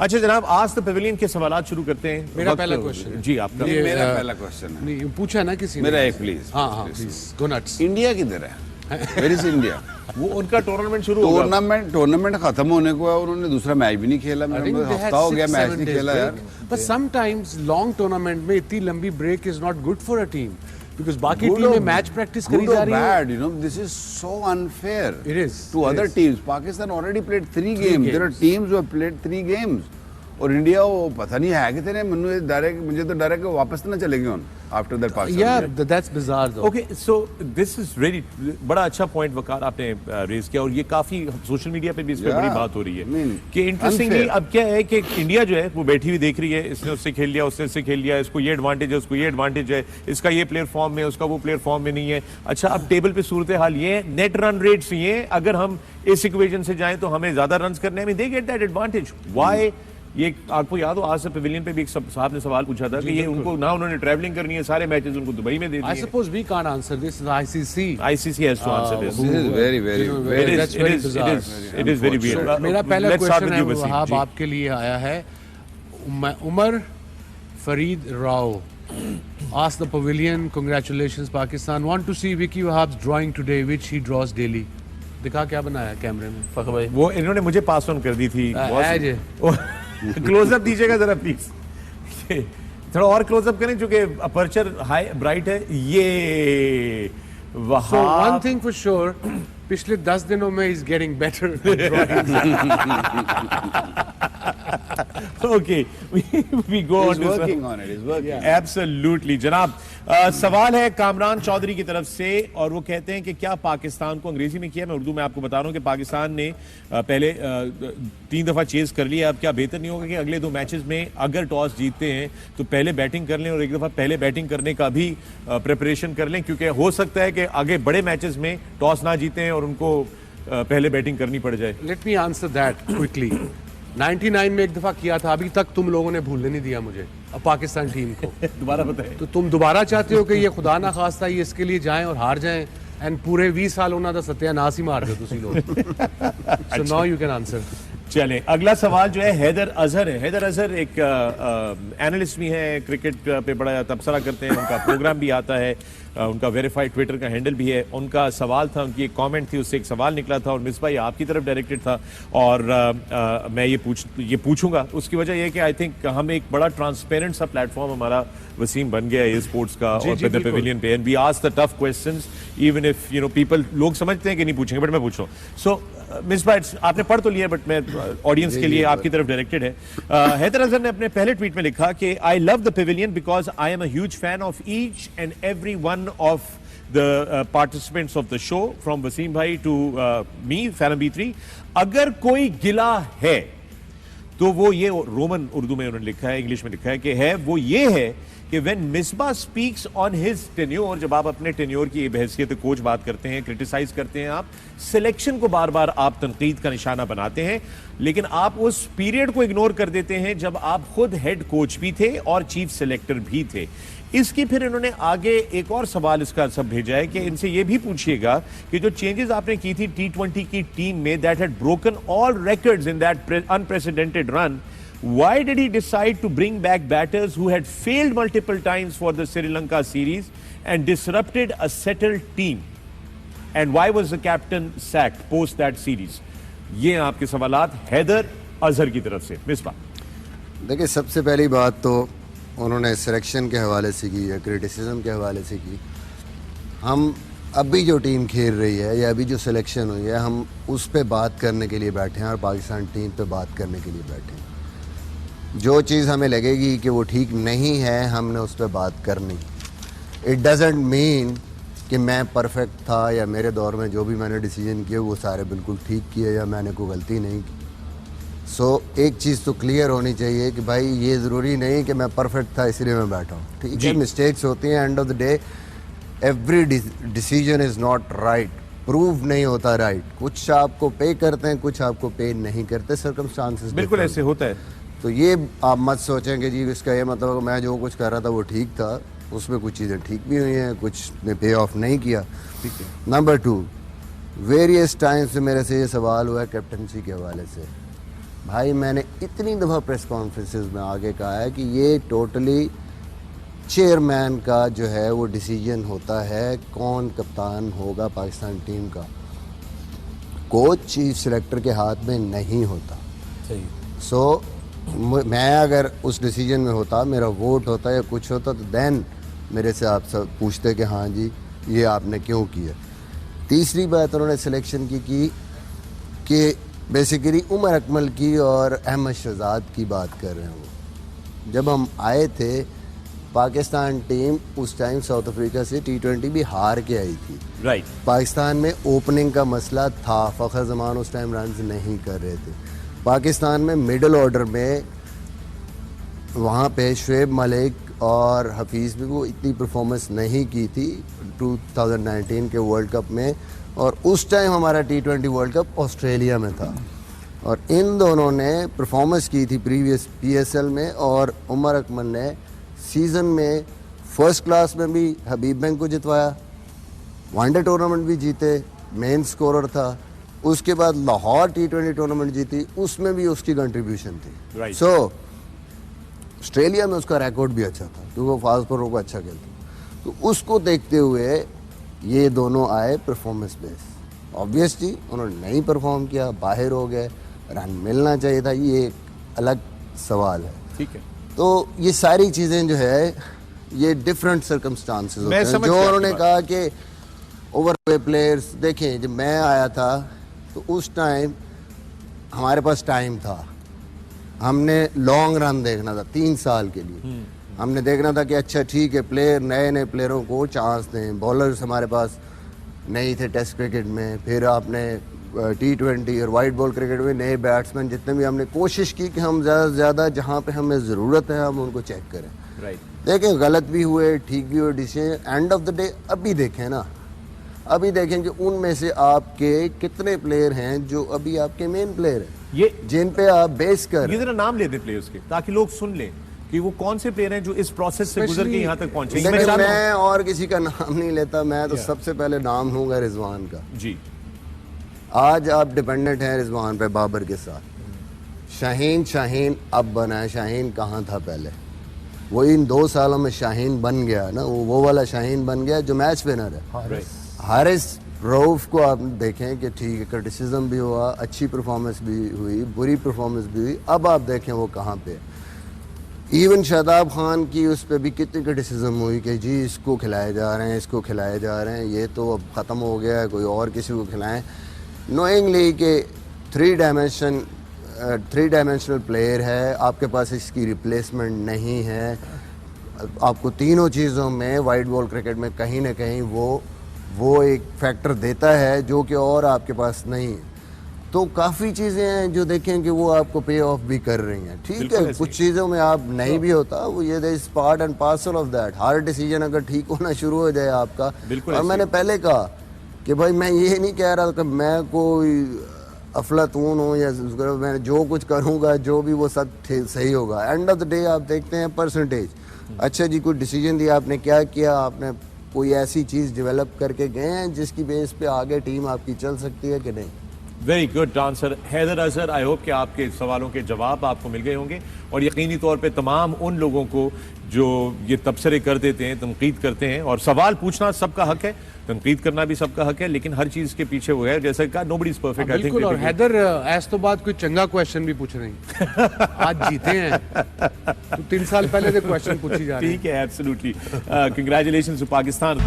अच्छा जनाब, आज द पेविलियन के सवाल शुरू करते हैं। मेरा पहला क्वेश्चन जी आपका। मेरा पहला क्वेश्चन है। नहीं पूछा ना किसी ने। मेरा एक प्लीज। हाँ प्लीज गो नट्स। इंडिया किधर है? Where is India? वो उनका टूर्नामेंट शुरू होगा। टूर्नामेंट खत्म होने को है, उन्होंने दूसरा मैच भी नहीं खेला। हफ्ता हो गया मैच नहीं खेला यार। बट समटाइम्स लॉन्ग टूर्नामेंट में इतनी लंबी break is not good for a team because बाकी टीमें मैच प्रैक्टिस करी जा रही है। Bad, you know, this is so unfair. It is. To other teams. Pakistan already played 3 games. There are teams who have played 3 games. और India वो पता नहीं है कि थे मुझे तो डर है कि वापस ना चलेंगे उन after that Pakistan. Yeah, that's bizarre though. Okay so this is very बड़ा अच्छा पॉइंट वकार आपने रेज किया, और ये काफी सोशल मीडिया पे भी इस पे बड़ी बात हो रही है कि इंटरेस्टिंगली अब क्या है कि इंडिया जो है वो बैठी हुई देख रही है, इसने उससे खेल लिया, उसने इससे खेल लिया, इसको ये एडवांटेज है, उसको ये एडवांटेज है, इसका ये प्लेयर फॉर्म में, उसका वो प्लेयर फॉर्म में नहीं है। अच्छा अब टेबल पे सूरत हाल ये है, नेट रन रेट्स ये है, अगर हम इस इक्वेशन से जाएं तो हमें ज्यादा रन करने में they get that advantage. Why? ये आपको याद हो आज से पेविलियन पे भी एक साहब ने सवाल पूछा था कि ये उनको ना उन्होंने ट्रैवलिंग करनी है, सारे मैचेस उनको दुबई में दे दिए। I suppose we can't answer this. The ICC. ICC has to answer this. This is very It is very weird. मेरा पहला Let's start क्वेश्चन with है you, Wasim. वहाब जी। आपके लिए आया है। Umar Farid Rao ask the pavilion, congratulations Pakistan, want to see Vicky Wahab's drawing today which he draws daily. दिखा क्या बनाया कैमरे में फखर भाई? वो इन्होंने मुझे पास ऑन कर दी थी। क्लोजअप दीजिएगा जरा प्लीज। थोड़ा और क्लोजअप करें क्योंकि अपर्चर हाई ब्राइट है। ये So one thing for sure, पिछले 10 दिनों में is getting better at drawing. Okay, we go on He's to working on it. He's working. Absolutely, जनाब। सवाल है कामरान चौधरी की तरफ से, और वो कहते हैं कि क्या पाकिस्तान को, अंग्रेजी में किया, मैं उर्दू में आपको बता रहा हूँ कि पाकिस्तान ने पहले 3 दफा चेज कर लिया, अब क्या बेहतर नहीं होगा कि अगले 2 मैचेस में अगर टॉस जीतते हैं तो पहले बैटिंग कर लें और एक दफा पहले बैटिंग करने का भी प्रिपरेशन कर लें, क्योंकि हो सकता है कि आगे बड़े मैचेस में टॉस ना जीते हैं और उनको पहले बैटिंग करनी पड़ जाए। Let me answer that quickly. 99 में एक दफा किया था, अभी तक तुम लोगों ने भूलने नहीं दिया मुझे अब पाकिस्तान टीम को। दोबारा बताएं। तो तुम दोबारा चाहते हो कि ये खुदा ना खास्ता ये इसके लिए जाएं और हार जाएं एंड पूरे 20 साल उन्होंने तो सत्यानाश ही मार दो तुसी लोग। So now you can answer. चलें, अगला सवाल जो है हैदर अजहर है। हैदर अजहर एक एनालिस्ट भी है, क्रिकेट पे बड़ा तबसरा करते हैं, उनका प्रोग्राम भी आता है, उनका वेरीफाइड ट्विटर का हैंडल भी है। उनका सवाल था, उनकी एक कमेंट थी, उससे एक सवाल निकला था और मिस भाई आपकी तरफ डायरेक्टेड था, और मैं ये पूछूंगा। उसकी वजह यह है कि आई थिंक हम एक बड़ा ट्रांसपेरेंट सा प्लेटफॉर्म हमारा वसीम बन गया है स्पोर्ट्स का और द पेविलियन पे, and we ask the tough questions even if people, लोग समझते हैं कि नहीं पूछेंगे, बट मैं पूछ रहा हूँ। सो मिस भाई आपने पढ़ तो लिया, बट मैं ऑडियंस के लिए आपकी तरफ डायरेक्टेड है। हैदर अजहर ने अपने पहले ट्वीट में लिखा कि I love the pavilion because I am a huge fan of each and every one of the participants of the show, from Wasim भाई टू मी फैनम B3। अगर कोई गिला है तो वो ये, रोमन उर्दू में उन्होंने लिखा है, इंग्लिश में लिखा है कि है वो ये है कि when Misbah speaks on his tenure, जब आप अपने टेन्योर की बहसियत कोच बात करते हैं, क्रिटिसाइज करते हैं, आप सिलेक्शन को बार बार आप तनकीद का निशाना बनाते हैं, लेकिन आप उस पीरियड को इग्नोर कर देते हैं जब आप खुद हेड कोच भी थे और चीफ सिलेक्टर भी थे। इसकी फिर इन्होंने आगे एक और सवाल इसका सब भेजा है कि इनसे ये भी पूछिएगा कि जो चेंजेस आपने की थी T20 की टीम में, that had broken all records in that unprecedented run, why did he decide to bring back batters who had failed multiple times for the Sri Lanka series and disrupted a settled team? And why was the captain sacked post that series? ये आपके सवालात हैदर अजहर की तरफ से। मिसबा, देखिए सबसे पहली बात तो उन्होंने सिलेक्शन के हवाले से की या क्रिटिसिज्म के हवाले से की। हम अभी जो टीम खेल रही है या अभी जो सिलेक्शन हुई है, हम उस पर बात करने के लिए बैठे हैं और पाकिस्तान टीम पे बात करने के लिए बैठे हैं। जो चीज़ हमें लगेगी कि वो ठीक नहीं है, हमने उस पर बात करनी। इट डजेंट मीन कि मैं परफेक्ट था या मेरे दौर में जो भी मैंने डिसीजन किए वो सारे बिल्कुल ठीक किए या मैंने कोई गलती नहीं की। सो एक चीज़ तो क्लियर होनी चाहिए कि भाई ये ज़रूरी नहीं कि मैं परफेक्ट था इसलिए मैं बैठा हूँ, ठीक है। मिस्टेक्स होती हैं, end of the day every decision is not right, prove नहीं होता राइट। कुछ आपको पे करते हैं, कुछ आपको पे नहीं करते, सर्कमस्टांसेस बिल्कुल ऐसे होता है। तो ये आप मत सोचें कि जी इसका ये मतलब मैं जो कुछ कर रहा था वो ठीक था, उसमें कुछ चीज़ें ठीक भी हुई हैं, कुछ ने पे ऑफ नहीं किया, ठीक है। नंबर 2, वेरियस टाइम्स से मेरे से ये सवाल हुआ है कैप्टनसी के हवाले से। भाई मैंने इतनी दफ़ा प्रेस कॉन्फ्रेंसेस में आगे कहा है कि ये टोटली चेयरमैन का जो है वो डिसीजन होता है कौन कप्तान होगा पाकिस्तान टीम का, कोच चीफ सिलेक्टर के हाथ में नहीं होता। सही। सो मैं अगर उस डिसीजन में होता, मेरा वोट होता या कुछ होता, तो देन मेरे से आप सब पूछते कि हाँ जी ये आपने क्यों किया। तीसरी बात उन्होंने सिलेक्शन की कि बेसिकली उमर अकमल की और अहमद शहजाद की बात कर रहे हैं वो। जब हम आए थे पाकिस्तान टीम उस टाइम साउथ अफ्रीका से T20 भी हार के आई थी। राइट। पाकिस्तान में ओपनिंग का मसला था, फ़खर जमान उस टाइम रन्स नहीं कर रहे थे। पाकिस्तान में मिडल ऑर्डर में वहाँ पे शुएब मलिक और हफीज़ भी वो इतनी परफॉर्मेंस नहीं की थी 2019 के वर्ल्ड कप में, और उस टाइम हमारा T20 वर्ल्ड कप ऑस्ट्रेलिया में था, और इन दोनों ने परफॉर्मेंस की थी प्रीवियस PSL में, और उमर अकमल ने सीज़न में फर्स्ट क्लास में भी हबीब बैंक को जितवाया, वनडे टूर्नामेंट भी जीते, मेन स्कोरर था, उसके बाद लाहौर T20 टूर्नामेंट जीती, उसमें भी उसकी कंट्रीब्यूशन थी। Right. सो ऑस्ट्रेलिया में उसका रिकॉर्ड भी अच्छा था क्योंकि वो फास्ट बॉलर को अच्छा खेलता, तो उसको देखते हुए ये दोनों आए परफॉर्मेंस बेस। ऑब्वियसली उन्होंने नहीं परफॉर्म किया, बाहर हो गए, रन मिलना चाहिए था, ये एक अलग सवाल है। ठीक है। तो ये सारी चीज़ें जो है ये डिफरेंट सर्कमस्टांसेस होते हैं। समझ जो गया उन्होंने आपकी कहा कि ओवर प्लेयर्स, देखें जब मैं आया था तो उस टाइम हमारे पास टाइम था, हमने लॉन्ग रन देखना था 3 साल के लिए। हमने देखना था कि अच्छा ठीक है प्लेयर, नए नए प्लेयरों को चांस दें, बॉलर्स हमारे पास नहीं थे टेस्ट क्रिकेट में, फिर आपने T20 और वाइट बॉल क्रिकेट में नए बैट्समैन जितने भी, हमने कोशिश की कि हम ज़्यादा से ज़्यादा जहाँ पे हमें ज़रूरत है हम उनको चेक करें। राइट। देखें गलत भी हुए, ठीक भी हुए decision, end of the day अभी देखें ना, अभी देखें कि उनमें से आपके कितने प्लेयर हैं जो अभी आपके मेन प्लेयर हैं, ये जिन पे आप बेस कर ये जरा नाम ले दे प्लेयर्स के, ताकि लोग सुन लें कि वो कौन से प्लेयर हैं जो इस प्रोसेस से गुजर के यहाँ तक पहुंचे। देखिए मैं और किसी का नाम नहीं लेता, मैं तो Yeah. सबसे पहले नाम लूंगा रिजवान का। जी। आज आप डिपेंडेंट हैं रिजवान पे बाबर के साथ। शाहीन अब बना है, शाहीन कहाँ था पहले? वो इन 2 सालों में शाहीन बन गया ना, वो वाला शाहीन बन गया जो मैच विनर है। हारिस रऊफ को आप देखें कि ठीक है क्रिटिसिज्म भी हुआ, अच्छी परफॉर्मेंस भी हुई, बुरी परफॉर्मेंस भी हुई, अब आप देखें वो कहाँ पे। इवन शादाब खान की उस पर भी कितनी क्रिटिसिज्म हुई कि जी इसको खिलाए जा रहे हैं, इसको खिलाए जा रहे हैं, ये तो अब ख़त्म हो गया है, कोई और किसी को खिलाएं। नोइंगली कि 3 डायमेंशनल प्लेयर है, आपके पास इसकी रिप्लेसमेंट नहीं है, आपको तीनों चीज़ों में वाइट बॉल क्रिकेट में कहीं ना कहीं वो एक फैक्टर देता है जो कि और आपके पास नहीं है। तो काफ़ी चीज़ें हैं जो देखें कि वो आपको पे ऑफ भी कर रही हैं। ठीक है, कुछ चीज़ों में आप नहीं भी होता, वो ये is part and parcel of that. Her decision अगर ठीक होना शुरू हो जाए आपका, और मैंने पहले कहा कि भाई मैं ये नहीं कह रहा कि मैं कोई अफलातून हूँ या मैं जो कुछ करूँगा जो भी वो सब सही होगा। एंड ऑफ द डे आप देखते हैं परसेंटेज। अच्छा जी, कोई डिसीजन दिया, आपने क्या किया, आपने कोई ऐसी चीज़ डेवलप करके गए हैं जिसकी बेस पे आगे टीम आपकी चल सकती है कि नहीं। Very good answer Haider Azhar. I hope कि आपके सवालों के जवाब आपको मिल गए होंगे, और यकीनी तौर पे तमाम उन लोगों को जो ये तबसरे कर देते हैं, तनकीद करते हैं, और सवाल पूछना सबका हक है, तनकीद करना भी सबका हक है, लेकिन हर चीज़ के पीछे वो है, जैसे कहा nobody is perfect. I think. बिल्कुल, और हैदर ऐस तो बाद कोई चंगा क्वेश्चन भी पूछ रहे हैं। आज जीते हैं तो 3 साल पहले से क्वेश्चन पूछी जा रही है। ठीक है, एब्सोल्युटली। Congratulations to Pakistan.